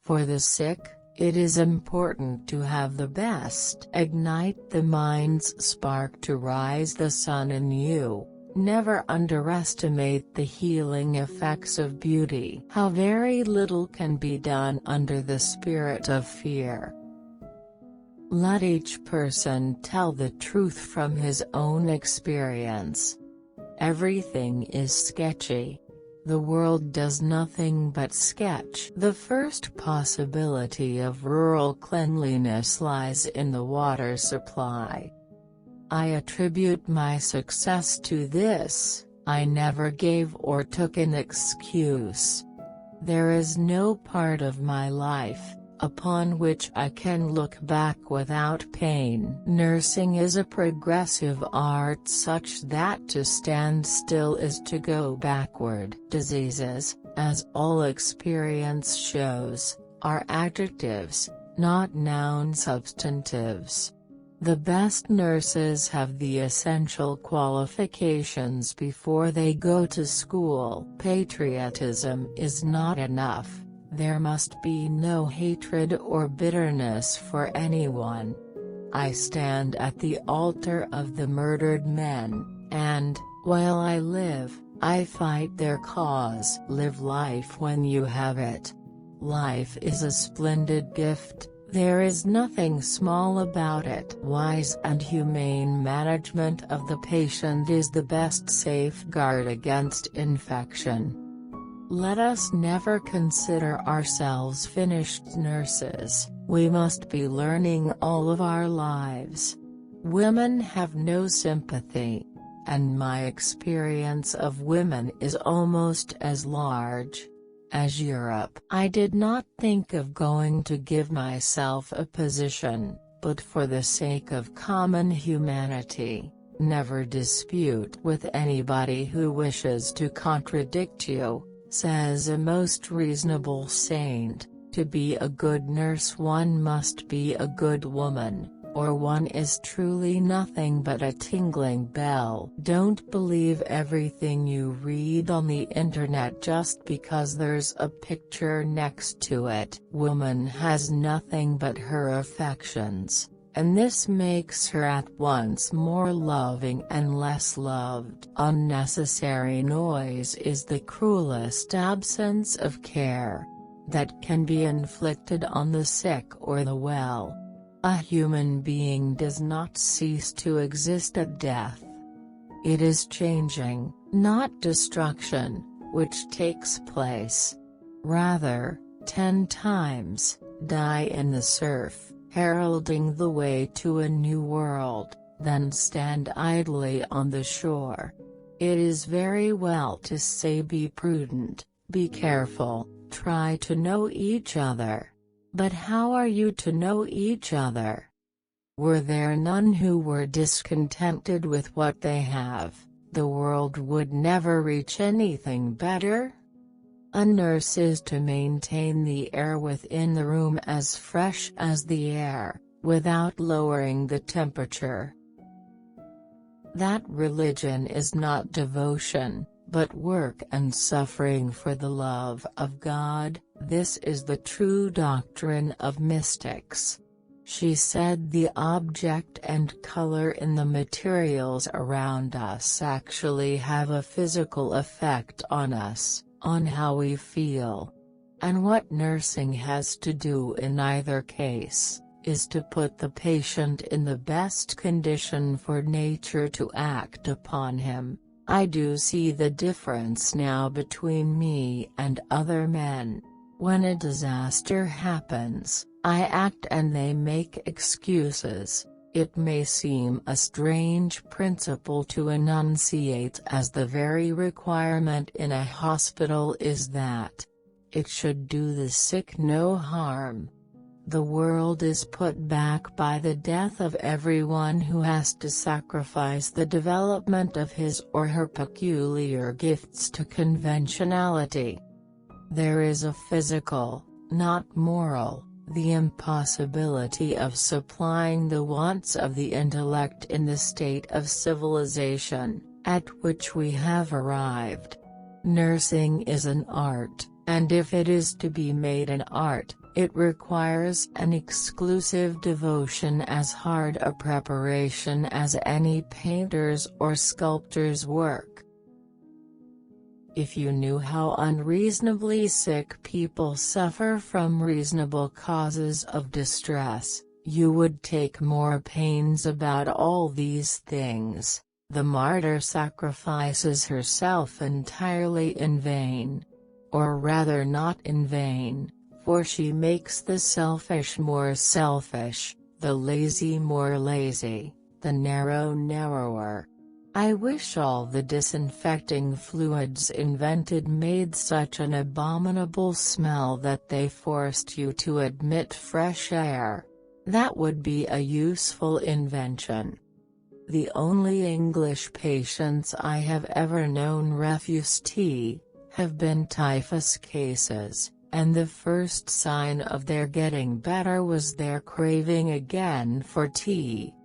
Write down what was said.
For the sick, it is important to have the best. Ignite the mind's spark to rise the sun in you. Never underestimate the healing effects of beauty. How very little can be done under the spirit of fear. Let each person tell the truth from his own experience. Everything is sketchy. The world does nothing but sketch. The first possibility of rural cleanliness lies in the water supply. I attribute my success to this. I never gave or took an excuse. There is no part of my life upon which I can look back without pain. Nursing is a progressive art such that to stand still is to go backward. Diseases, as all experience shows, are adjectives, not noun substantives. The best nurses have the essential qualifications before they go to school. Patriotism is not enough. There must be no hatred or bitterness for anyone. I stand at the altar of the murdered men, and, while I live, I fight their cause. Live life when you have it. Life is a splendid gift, there is nothing small about it. Wise and humane management of the patient is the best safeguard against infection. Let us never consider ourselves finished nurses. We must be learning all of our lives. Women have no sympathy, and my experience of women is almost as large as Europe. I did not think of going to give myself a position, but for the sake of common humanity, never dispute with anybody who wishes to contradict you. Says a most reasonable saint, to be a good nurse one must be a good woman, or one is truly nothing but a tingling bell. Don't believe everything you read on the internet just because there's a picture next to it. Woman has nothing but her affections, and this makes her at once more loving and less loved. Unnecessary noise is the cruelest absence of care that can be inflicted on the sick or the well. A human being does not cease to exist at death. It is changing, not destruction, which takes place. Rather, 10 times, die in the surf, heralding the way to a new world, than stand idly on the shore. It is very well to say be prudent, be careful, try to know each other. But how are you to know each other? Were there none who were discontented with what they have, the world would never reach anything better. A nurse is to maintain the air within the room as fresh as the air, without lowering the temperature. That religion is not devotion, but work and suffering for the love of God. This is the true doctrine of mystics. She said the object and color in the materials around us actually have a physical effect on us, on how we feel. And what nursing has to do in either case, is to put the patient in the best condition for nature to act upon him. I do see the difference now between me and other men. When a disaster happens, I act and they make excuses. It may seem a strange principle to enunciate, as the very requirement in a hospital is that it should do the sick no harm. The world is put back by the death of everyone who has to sacrifice the development of his or her peculiar gifts to conventionality. There is a physical, not moral, the impossibility of supplying the wants of the intellect in the state of civilization, at which we have arrived. Nursing is an art, and if it is to be made an art, It requires an exclusive devotion, as hard a preparation as any painter's or sculptor's work. If you knew how unreasonably sick people suffer from reasonable causes of distress, you would take more pains about all these things. The martyr sacrifices herself entirely in vain. Or rather, not in vain, for she makes the selfish more selfish, the lazy more lazy, the narrow narrower. I wish all the disinfecting fluids invented made such an abominable smell that they forced you to admit fresh air. That would be a useful invention. The only English patients I have ever known refuse tea have been typhus cases, and the first sign of their getting better was their craving again for tea.